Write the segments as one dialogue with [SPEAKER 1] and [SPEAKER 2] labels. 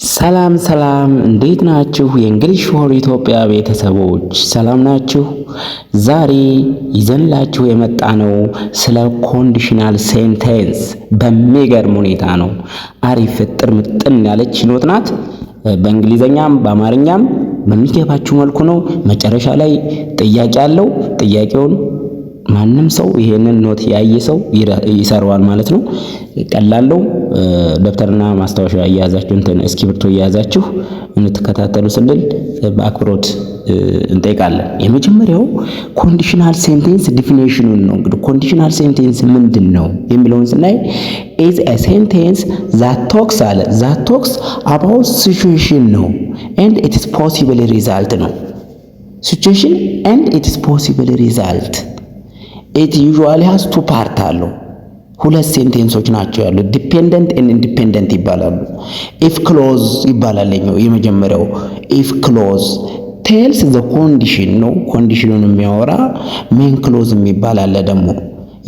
[SPEAKER 1] ሰላም ሰላም፣ እንዴት ናችሁ? የእንግሊሽ ፎር ኢትዮጵያ ቤተሰቦች ሰላም ናችሁ? ዛሬ ይዘንላችሁ የመጣ ነው ስለ ኮንዲሽናል ሴንቴንስ በሚገርም ሁኔታ ነው። አሪፍ ፍጥር ምጥን ያለች ኖት ናት። በእንግሊዘኛም በአማርኛም በሚገባችሁ መልኩ ነው። መጨረሻ ላይ ጥያቄ አለው። ጥያቄውን ማንም ሰው ይሄንን ኖት ያየ ሰው ይሰራዋል ማለት ነው። ቀላለው። ደብተርና ማስታወሻ እያያዛችሁ እስክሪብቶ እያያዛችሁ እንድትከታተሉ ስንል በአክብሮት እንጠይቃለን። የመጀመሪያው ኮንዲሽናል ሴንቴንስ ዲፊኒሽኑን ነው። እንግዲህ ኮንዲሽናል ሴንቴንስ ምንድን ነው የሚለውን ስናይ is a sentence that talks about situation ነው and its possible result ነው። situation and its possible result it usually has two part አለው። ሁለት ሴንቴንሶች ናቸው ያሉት። ዲፔንደንት ኤንድ ኢንዲፔንደንት ይባላሉ። ኢፍ ክሎዝ ይባላል የመጀመሪያው። ኢፍ ክሎዝ ቴልስ ዘ ኮንዲሽን ነው፣ ኮንዲሽኑን የሚያወራ። ሜን ክሎዝ የሚባል አለ ደግሞ።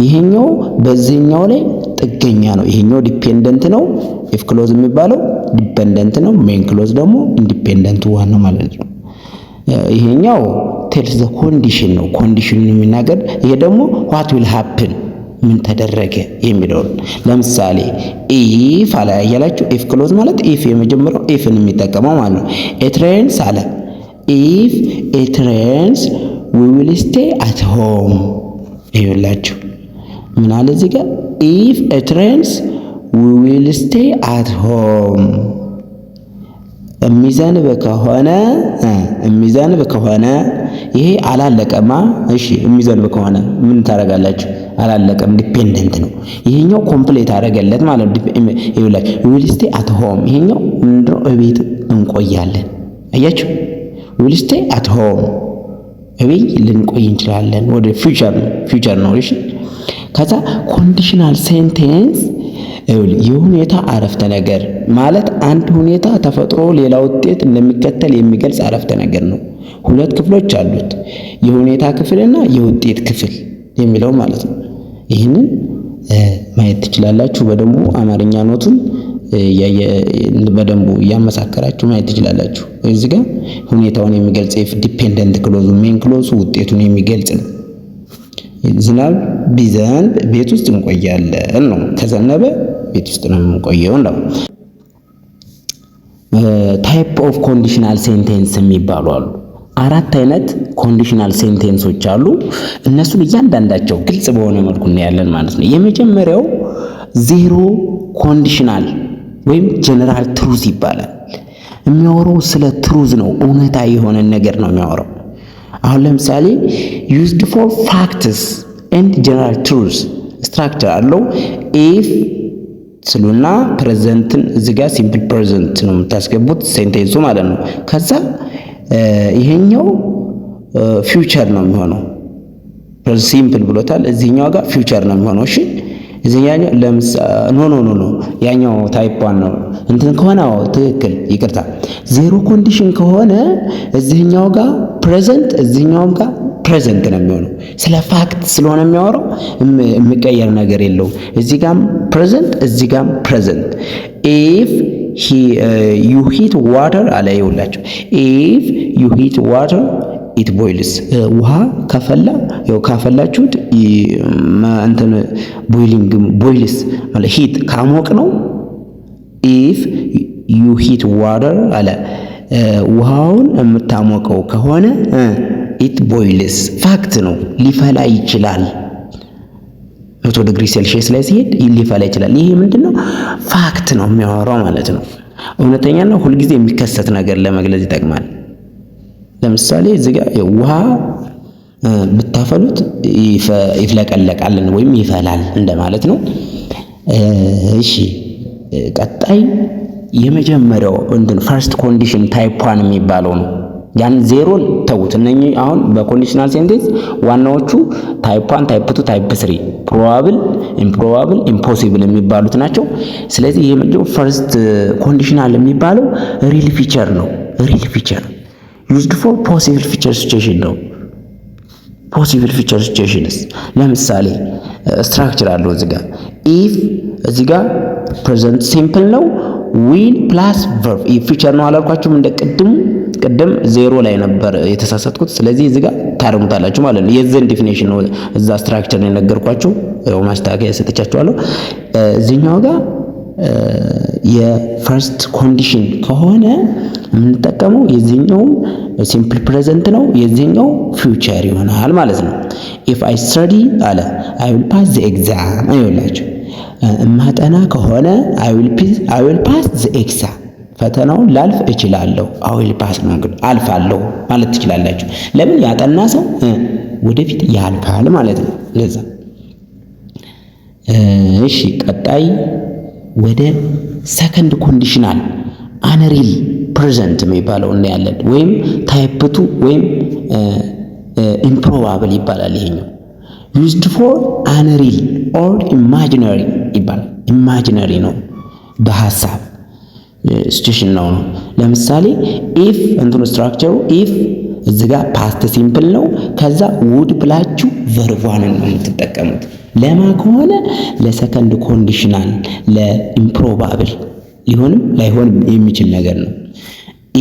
[SPEAKER 1] ይሄኛው በዚህኛው ላይ ጥገኛ ነው። ይሄኛው ዲፔንደንት ነው፣ ኢፍ ክሎዝ የሚባለው ዲፔንደንት ነው። ሜን ክሎዝ ደግሞ ኢንዲፔንደንት ዋን ነው ማለት ነው። ይሄኛው ቴልስ ዘ ኮንዲሽን ነው፣ ኮንዲሽኑን የሚናገር። ይሄ ደግሞ ዋት ዊል ሃፕን ምን ተደረገ የሚለው። ለምሳሌ ኢፍ አለ ያያላችሁ። ኢፍ ክሎዝ ማለት ኢፍ የመጀመሪያው ኢፍን የሚጠቀመው ማለት ነው። ኢት ሬንስ አለ። ኢፍ ኢት ሬንስ ዊ ዊል ስቴይ አት ሆም ይላችሁ። ምን አለ እዚህ ጋር? ኢፍ ኢት ሬንስ ዊ ዊል ስቴይ አት ሆም። የሚዘንብ ከሆነ ይሄ አላለቀማ። እሺ የሚዘንብ ከሆነ ምን ታደርጋላችሁ? አላለቀም፣ ዲፔንደንት ነው። ይሄኛው ኮምፕሌት አደረገለት ማለት ነው። ይኸውላችሁ ዊል ስቴይ አት ሆም፣ ይሄኛው ምንድነው? እቤት እንቆያለን። አያችሁ፣ ዊል ስቴይ አት ሆም፣ እቤት ልንቆይ እንችላለን። ወደ ፊውቸር ነው። እሺ፣ ከዛ ኮንዲሽናል ሴንቴንስ የሁኔታ አረፍተ ነገር ማለት አንድ ሁኔታ ተፈጥሮ ሌላ ውጤት እንደሚከተል የሚገልጽ አረፍተ ነገር ነው። ሁለት ክፍሎች አሉት፣ የሁኔታ ክፍልና የውጤት ክፍል የሚለው ማለት ነው። ይህንን ማየት ትችላላችሁ። በደንቡ አማርኛ ኖቱን በደንቡ እያመሳከራችሁ ማየት ትችላላችሁ። እዚህ ጋር ሁኔታውን የሚገልጽ ኢፍ ዲፔንደንት ክሎዙ፣ ሜን ክሎዙ ውጤቱን የሚገልጽ ነው። ዝናብ ቢዘንብ ቤት ውስጥ እንቆያለን ነው። ከዘነበ ቤት ውስጥ ነው የምንቆየው ነው። ታይፕ ኦፍ ኮንዲሽናል ሴንቴንስ የሚባሉ አሉ። አራት አይነት ኮንዲሽናል ሴንቴንሶች አሉ። እነሱን እያንዳንዳቸው ግልጽ በሆነ መልኩ እናያለን ማለት ነው። የመጀመሪያው ዜሮ ኮንዲሽናል ወይም ጀነራል ትሩዝ ይባላል። የሚያወራው ስለ ትሩዝ ነው፣ እውነታ የሆነ ነገር ነው የሚያወራው። አሁን ለምሳሌ used for facts and general truths ስትራክቸር አለው። ኢፍ ስሉና ፕሬዘንትን እዚህ ጋር ሲምፕል ፕሬዘንት ነው የምታስገቡት ሴንቴንሱ ማለት ነው። ከዛ ይሄኛው ፊውቸር ነው የሚሆነው። ሲምፕል ብሎታል፣ እዚህኛው ጋር ፊውቸር ነው የሚሆነው። እሺ፣ እዚህኛው ኖ ያኛው ታይፕ ዋን ነው። እንትን ከሆነ ትክክል፣ ይቅርታ። ዜሮ ኮንዲሽን ከሆነ እዚህኛው ጋር ፕሬዘንት እዚህኛውም ጋር ፕሬዘንት ነው የሚሆነው። ስለ ፋክት ስለሆነ የሚያወራው የሚቀየር ነገር የለውም። እዚህ ጋርም ፕሬዘንት እዚህ ጋርም ፕሬዘንት። ኢፍ ዩ ሂት ዋተር አለ። ይውላችሁ ኢፍ ዩ ሂት ዋተር ኢት ቦይልስ። ውሃ ከፈላ ያው ካፈላችሁት እንትን ቦይልስ ማለት ሂት ካሞቅ ነው። ኢፍ ዩ ሂት ዋተር አለ። ውሃውን የምታሞቀው ከሆነ ኢት ቦይልስ ፋክት ነው፣ ሊፈላ ይችላል። 100 ዲግሪ ሴልሺየስ ላይ ሲሄድ ሊፈላ ይችላል። ይሄ ምንድነው? ፋክት ነው የሚያወራው ማለት ነው። እውነተኛና ሁልጊዜ የሚከሰት ነገር ለመግለጽ ይጠቅማል። ለምሳሌ እዚህ ጋር ውሃ ብታፈሉት ይፍለቀለቃል ወይም ይፈላል እንደማለት ነው። እሺ፣ ቀጣይ የመጀመሪያው ፈርስት ኮንዲሽን ታይፕ ዋን የሚባለው ነው። ያን ዜሮን ተውት። እነኚህ አሁን በኮንዲሽናል ሴንቴንስ ዋናዎቹ ታይፕ 1፣ ታይፕ 2፣ ታይፕ 3 ፕሮባብል፣ ኢምፕሮባብል፣ ኢምፖሲብል የሚባሉት ናቸው። ስለዚህ ይሄ ምንድነው? ፈርስት ኮንዲሽናል የሚባለው ሪል ፊቸር ነው። ሪል ፊቸር used for possible future situation ነው። possible future situations ለምሳሌ ስትራክቸር አለው እዚህ ጋር ኢፍ እዚህ ጋር ፕሬዘንት ሲምፕል ነው ዊል ፕላስ ቨርብ ፊውቸር ነው አላልኳችሁም? እንደ ቅድም ዜሮ ላይ ነበር የተሳሳትኩት። ስለዚህ እዚህ ጋር ታርሙታላችሁ ማለት ነው። የዘን ዲፊኒሽን ነው እዛ ስትራክቸር ነው የነገርኳችሁ። ያው ማስተካከያ ሰጥቻችኋለሁ። እዚህኛው ጋር የፈርስት ኮንዲሽን ከሆነ የምንጠቀመው የዚህኛው ሲምፕል ፕሬዘንት ነው፣ የዚህኛው ፊውቸር ይሆናል ማለት ነው። ኢፍ አይ ስተዲ አለ አይ ዊል ፓስ ዘ ኤግዛም አይውላችሁ እማጠና ከሆነ አይ ዊል ፓስ ዘ ኤግዛም ፈተናውን ላልፍ እችላለሁ። አይ ዊል ፓስ ነው እንግዲህ አልፋለሁ ማለት ትችላላችሁ። ለምን ያጠና ሰው ወደፊት ያልፋል ማለት ነው። ለዛ እሺ፣ ቀጣይ ወደ ሰከንድ ኮንዲሽናል አንሪል ፕሬዘንት የሚባለው እናያለን። ወይም ታይፕ 2 ወይም ኢምፕሮባብል ይባላል። ይሄኛው ዩዝድ ፎር አንሪል ኦር ኢማጂነሪ ይባላል። ኢማጂነሪ ነው፣ በሐሳብ ሲቹዌሽን ነው። ለምሳሌ ኢፍ እንትኑ ስትራክቸሩ ኢፍ እዚህ ጋር ፓስት ሲምፕል ነው። ከዛ ውድ ብላችሁ ቨርቧንን ነው የምትጠቀሙት። ለማ ከሆነ ለሰከንድ ኮንዲሽናል ለኢምፕሮባብል ሊሆንም ላይሆንም የሚችል ነገር ነው።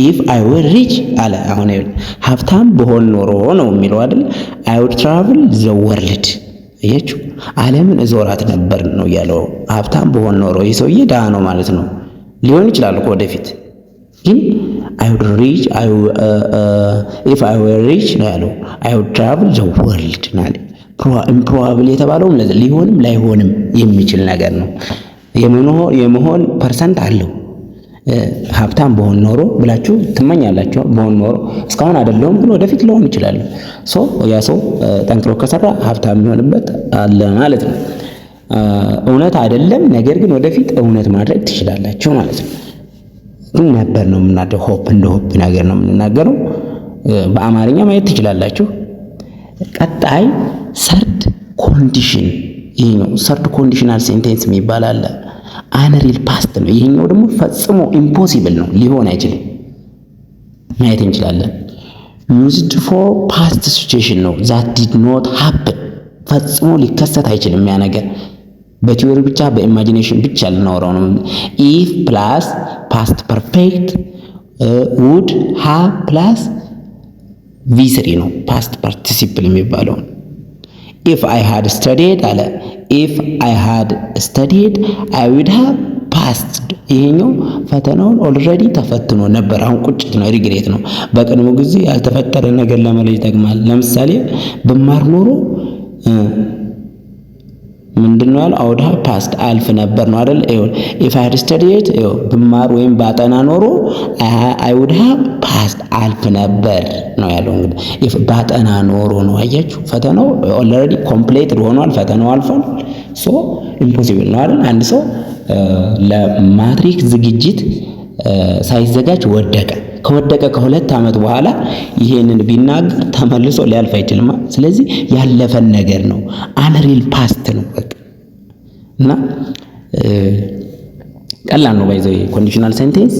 [SPEAKER 1] ኢፍ አይ ወር ሪች አለ አሁን ሀብታም በሆን ኖሮ ነው የሚለው አይደል? አይ ውድ ትራቭል ዘ ወርልድ አያችሁ፣ ዓለምን እዞራት ነበር ነው ያለው። ሀብታም በሆን ኖሮ ይህ ሰውዬ ድሃ ነው ማለት ነው። ሊሆን ይችላል እኮ ወደፊት፣ ግን አይ ውድ ሪች ኢፍ አይ ወር ሪች ነው ያለው። አይ ውድ ትራቭል ዘ ወርልድ ማለት ኢምፕሮባብል የተባለውም ለዚህ ሊሆንም ላይሆንም የሚችል ነገር ነው። የመሆን ፐርሰንት አለው። ሀብታም በሆን ኖሮ ብላችሁ ትመኛላችሁ። በሆን ኖሮ እስካሁን አይደለሁም ግን ወደፊት ልሆን ይችላል። ያ ሰው ጠንክሮ ከሰራ ሀብታም የሚሆንበት አለ ማለት ነው። እውነት አይደለም፣ ነገር ግን ወደፊት እውነት ማድረግ ትችላላችሁ ማለት ነው። ግን ነበር ነው የምናደርገው። ሆፕ እንደ ሆፕ ነገር ነው የምንናገረው። በአማርኛ ማየት ትችላላችሁ። ቀጣይ ሰርድ ኮንዲሽን፣ ይሄኛው ሰርድ ኮንዲሽናል ሴንቴንስ የሚባል አለ። አንሪል ፓስት ነው። ይሄኛው ደግሞ ፈጽሞ ኢምፖሲብል ነው፣ ሊሆን አይችልም። ማየት እንችላለን። ዩዝድ ፎር ፓስት ሲቹዌሽን ነው። ዛት ዲድ ኖት ሃፕን፣ ፈጽሞ ሊከሰት አይችልም ያ ነገር። በቲዮሪ ብቻ በኢማጂኔሽን ብቻ ልናወራው ነው። ኢፍ ፕላስ ፓስት ፐርፌክት ውድ ሃቭ ፕላስ ቪ3 ነው ፓስት ፓርቲሲፕል የሚባለው። ኢፍ አይ ሃድ ስተዲድ አለ ኢፍ አይ ሃድ ስተዲድ አይ ውድ ሃቭ ፓስድ። ይሄኛው ፈተናውን ኦልሬዲ ተፈትኖ ነበር። አሁን ቁጭት ነው፣ ሪግሬት ነው። በቀድሞ ጊዜ ያልተፈጠረ ነገር ለመለየት ይጠቅማል። ለምሳሌ ብማር ኖሮ ምንድነው ያለው? አይ ውድ ሃቭ ፓስድ አልፍ ነበር ነው አይደል? ኢፍ አይ ሃድ ስተዲድ ብማር ወይም ባጠና ኖሮ አይ ውድ ሃቭ ፓስድ አልፍ ነበር ነው ያለው። እንግዲህ ኢፍ ባጠና ኖሮ ነው። አያችሁ፣ ፈተናው ኦልሬዲ ኮምፕሊት ሆኗል፣ ፈተናው አልፏል። ኢምፖሲብል ነው አይደል? አንድ ሰው ለማትሪክ ዝግጅት ሳይዘጋጅ ወደቀ። ከወደቀ ከ2 ዓመት በኋላ ይሄንን ቢናገር ተመልሶ ሊያልፍ አይችልም። ስለዚህ ያለፈን ነገር ነው፣ አንሪል ፓስት ነው በቃ። እና ቀላል ነው ባይዘው ኮንዲሽናል ሴንቴንስ።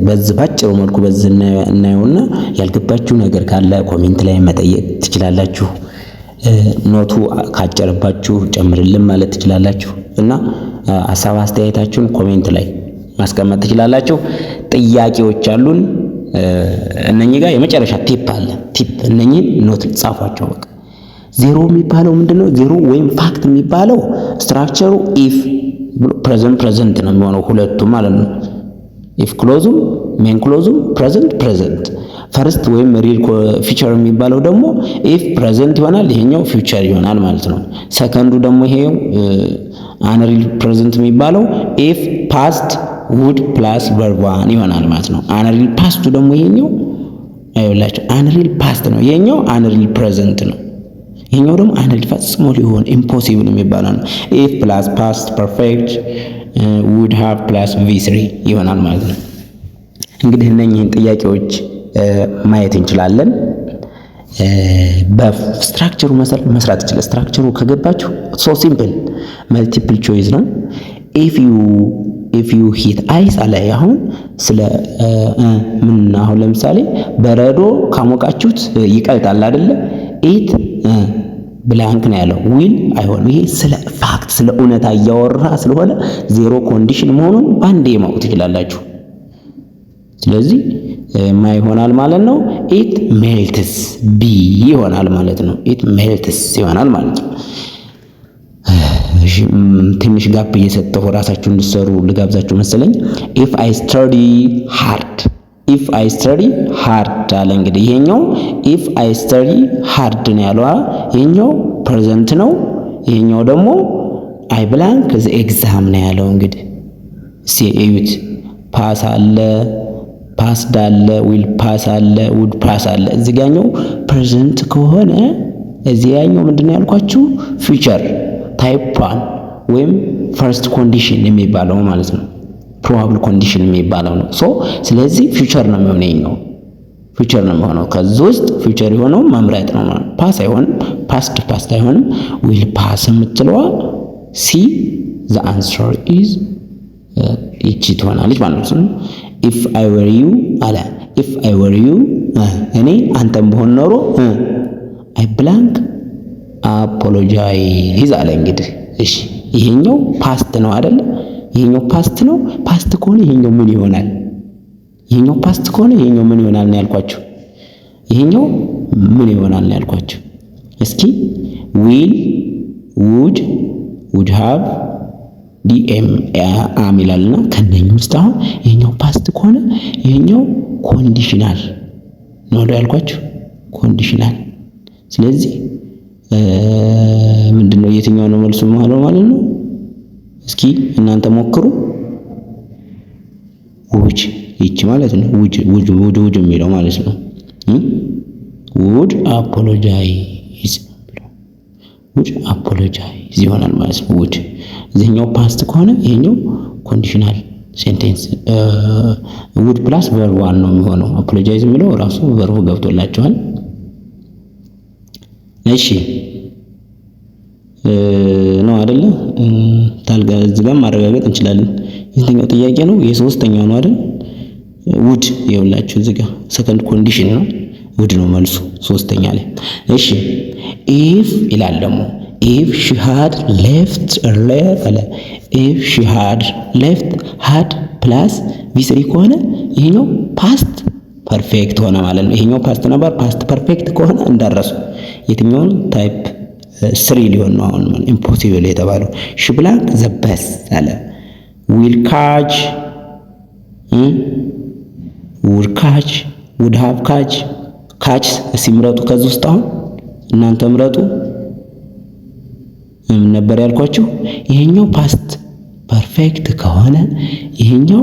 [SPEAKER 1] በዚህ ባጭሩ መልኩ በዚህ እናየውና ያልገባችሁ ነገር ካለ ኮሜንት ላይ መጠየቅ ትችላላችሁ። ኖቱ ካጨረባችሁ ጨምርልን ማለት ትችላላችሁ። እና ሐሳብ አስተያየታችሁን ኮሜንት ላይ ማስቀመጥ ትችላላችሁ። ጥያቄዎች አሉን። እነኚህ ጋር የመጨረሻ ቲፕ አለ። ቲፕ እነኚህን ኖት ጻፏቸው። በቃ ዜሮ የሚባለው ምንድነው? ዜሮ ወይም ፋክት የሚባለው ስትራክቸሩ ኢፍ ፕሬዘንት ነው የሚሆነው፣ ሁለቱም ማለት ነው። ኢፍ ክሎዙም ሜን ክሎዙም ፕሬዘንት። ፈርስት ወይም ሪል ፊቸር የሚባለው ደግሞ ኢፍ ፕሬዘንት ይሆናል፣ ይሄኛው ፊውቸር ይሆናል ማለት ነው። ሰከንዱ ደግሞ ይሄው አንሪል ፕሬዘንት የሚባለው ኢፍ ፓስት ውድ ፕላስ ቨርብ ዋን ይሆናል ማለት ነው። አንሪል ፓስቱ ደግሞ ይሄኛው አይወላችሁ አንሪል ፓስት ነው፣ ይሄኛው አንሪል ፕሬዘንት ነው። ይሄኛው ደግሞ አንሪል ፈጽሞ ሊሆን ኢምፖሲብል የሚባለው ነው። ኢፍ ፕላስ ፓስት ፐርፌክት ውድ ሃቭ ፕላስ ቪ3 ይሆናል ማለት ነው። እንግዲህ እነኚህን ጥያቄዎች ማየት እንችላለን። በስትራክቸሩ መሰረት መስራት ይችላል። ስትራክቸሩ ከገባችሁ ሶ ሲምፕል መልቲፕል ቾይስ ነው። ኢፍ ዩ ሂት አይስ አለ። አሁን ስለ ምን አሁን ለምሳሌ በረዶ ካሞቃችሁት ይቀልጣል አይደለ? ኢት ብላንክ ነው ያለው። ዊል አይሆንም። ይሄ ስለ ፋክት ስለ እውነታ እያወራ ስለሆነ ዜሮ ኮንዲሽን መሆኑን ባንዴ ማወቅ ትችላላችሁ። ስለዚህ ማ ይሆናል ማለት ነው? ኢት ሜልትስ ቢ ይሆናል ማለት ነው። ኢት ሜልትስ ይሆናል ማለት ነው። ትንሽ ጋፕ እየሰጠሁ ራሳችሁ እንድትሰሩ ልጋብዛችሁ መሰለኝ። ኢፍ አይ ስተዲ ሃርድ ኢፍ አይ ስተዲ ሃርድ አለ። እንግዲህ ይሄኛው ኢፍ አይ ስተዲ ሃርድ ነው ያለው። ይሄኛው ፕሬዘንት ነው። ይሄኛው ደግሞ አይ ብላንክ ዘ ኤግዛም ነው ያለው። እንግዲህ ሲዩት ፓስ አለ፣ ፓስድ አለ፣ ዊል ፓስ አለ፣ ውድ ፓስ አለ። እዚህ ጋኛው ፕሬዘንት ከሆነ እዚህ ያኛው ምንድነው ያልኳችሁ? ፊውቸር ታይፕ 1 ወይም ፈርስት ኮንዲሽን የሚባለው ማለት ነው። ፕሮባብል ኮንዲሽን የሚባለው ነው። ስለዚህ ፊውቸር ነው የሚሆነው፣ ፊውቸር ነው የሚሆነው። ከዚህ ውስጥ ፊውቸር የሆነው መምረጥ ነው ማለት። ፓስ አይሆንም፣ ፓስት አይሆንም። ዊል ፓስ የምትለዋ ሲ ዘ አንሰር ኢዝ ይቺ ትሆናለች ማለት ነው። ኢፍ አይ ወር ዩ አለ። ኢፍ አይ ወር ዩ እኔ አንተም በሆን ኖሮ አይ ብላንክ አፖሎጃይዝ አለ። እንግዲህ እሺ ይሄኛው ፓስት ነው አይደል? ይሄኛው ፓስት ነው። ፓስት ከሆነ ይሄኛው ምን ይሆናል? ይሄኛው ፓስት ከሆነ ይሄኛው ምን ይሆናል ነው ያልኳችሁ። ይሄኛው ምን ይሆናል ነው ያልኳችሁ። እስኪ ዊል ውድ ሃቭ ዲኤም አም ይላልና ከነኝ ውስጥ አሁን ይሄኛው ፓስት ከሆነ ይሄኛው ኮንዲሽናል ነው ያልኳችሁ። ኮንዲሽናል። ስለዚህ ምንድነው የትኛው ነው መልሱ ማለት ነው? እስኪ እናንተ ሞክሩ። ውጅ ይቺ ማለት ነው። ውጅ የሚለው ማለት ነው። ውድ አፖሎጃይዝ ይሆናል ማለት ነው። ውድ እዚህኛው ፓስት ከሆነ ይሄኛው ኮንዲሽናል ሴንቴንስ ውድ ፕላስ ቨርብ ዋን ነው የሚሆነው። አፖሎጃይዝ የሚለው ራሱ ቨርቡ ገብቶላችኋል። እሺ ነው አይደለ? ታልጋ እዚህ ጋር ማረጋገጥ እንችላለን። የትኛው ጥያቄ ነው? የሶስተኛው ነው አይደል? ውድ ይኸውላችሁ እዚህ ጋር ሰከንድ ኮንዲሽን ነው። ውድ ነው መልሱ ሶስተኛ ላይ። እሺ ኢፍ ይላል ደግሞ ኢፍ ሺ ሃድ ሌፍት earlier አለ። ኢፍ ሺ ሃድ ሌፍት ሃድ ፕላስ ቪ3 ከሆነ ይሄኛው ፓስት ፐርፌክት ሆነ ማለት ነው። ይሄኛው ፓስት ነበር። ፓስት ፐርፌክት ከሆነ እንዳረሱ የትኛውን ታይፕ 3 ሊሆን ነው አሁን ማለት ኢምፖሲብል የተባለው። ሺ ብላንክ ዘ በስት አለ። ዊል ካች ውድ ካች ውድ ሃቭ ካች ሲምረጡ ከዚህ ውስጥ አሁን እናንተ ምረጡ። ምን ነበር ያልኳችሁ? ይሄኛው ፓስት ፐርፌክት ከሆነ ይሄኛው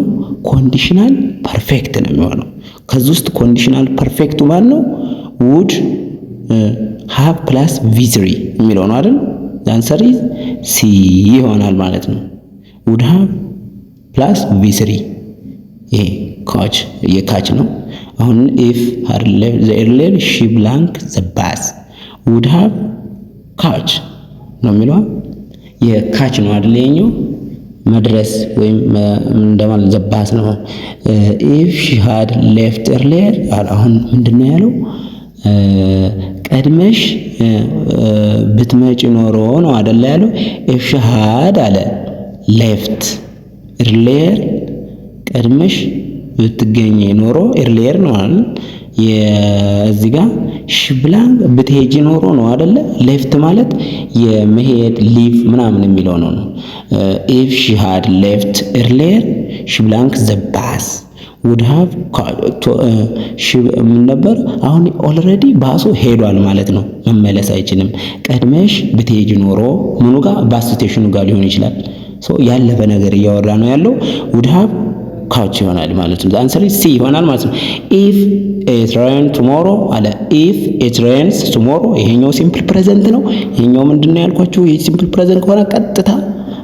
[SPEAKER 1] ኮንዲሽናል ፐርፌክት ነው የሚሆነው። ከዚህ ውስጥ ኮንዲሽናል ፐርፌክቱ ማን ነው? ውድ ሃቭ ፕላስ ቪ3 የሚለው ነው አይደል? አንሰር ኢዝ ሲ ይሆናል ማለት ነው። ውድ ሃቭ ፕላስ ቪ3 ይሄ ካች የካች ነው። አሁን ኢፍ ሃድ ሌፍት ዘ ኤርሊየር ሺ ብላንክ ዘ ባስ ውድ ሃቭ ካች ነው የሚለው የካች ነው አይደል? የኛው መድረስ ወይም እንደማለት ዘ ባስ ነው። ኢፍ ሺ ሃድ ሌፍት ኤርሊየር አሁን ምንድነው ያለው? ቀድመሽ ብትመጪ ኖሮ ነው አይደል ያለው? ኢፍ ሺ ሃድ አለ ሌፍት ኤርሊየር ቀድመሽ ብትገኝ ኖሮ ኤርሊየር ነው አይደል? የዚህ ጋር ሺ ብላንክ ብትሄጂ ኖሮ ነው አይደለ? ሌፍት ማለት የመሄድ ሊቭ ምናምን የሚለው ነው። ኢፍ ሺ ሃድ ሌፍት ኤርሊየር ሺ ብላንክ ዘ ባስ ውድ ሃቭ ምን ነበር? አሁን ኦልሬዲ ባሱ ሄዷል ማለት ነው። መመለስ አይችልም። ቀድመሽ ብትሄጂ ኖሮ ምኑ ጋር ባስ ስቴሽኑ ጋር ሊሆን ይችላል። ያለፈ ነገር እያወራ ነው ያለው። ውድ ሃቭ ካች ይሆናል ማለት ነው። አንሰር ሲ ይሆናል ማለት ነው። ኢፍ ኢት ሬን ቱሞሮ አለ። ኢፍ ኢት ሬንስ ቱሞሮ ይሄኛው ሲምፕል ፕሬዘንት ነው። ይሄኛው ምንድነው ያልኳችሁ? ይሄ ሲምፕል ፕሬዘንት ከሆነ ቀጥታ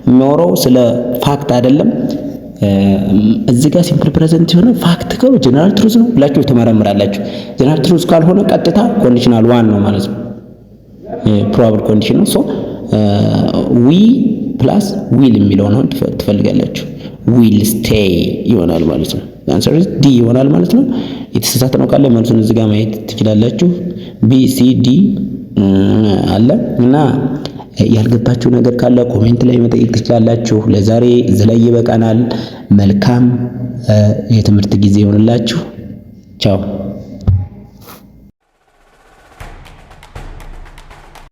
[SPEAKER 1] የሚያወራው ስለ ፋክት አይደለም። እዚህ ጋር ሲምፕል ፕሬዘንት የሆነ ፋክት ከሆነ ጀነራል ትሩዝ ነው ብላችሁ ተመራምራላችሁ። ጀነራል ትሩዝ ካልሆነ ቀጥታ ኮንዲሽናል ዋን ነው ማለት ነው። ፕሮባብል ኮንዲሽን ነው። ዊ ፕላስ ዊል የሚለው ነው ትፈልጋላችሁ። ዊል ስቴይ ይሆናል ማለት ነው። አንሰር ዲ ይሆናል ማለት ነው። የተሳሳተ ነው ካለ መልሱን እዚህ ጋር ማየት ትችላላችሁ። ቢ ሲ ዲ አለ እና ያልገባችሁ ነገር ካለ ኮሜንት ላይ መጠየቅ ትችላላችሁ። ለዛሬ እዚህ ላይ ይበቃናል። መልካም የትምህርት ጊዜ ይሆንላችሁ። ቻው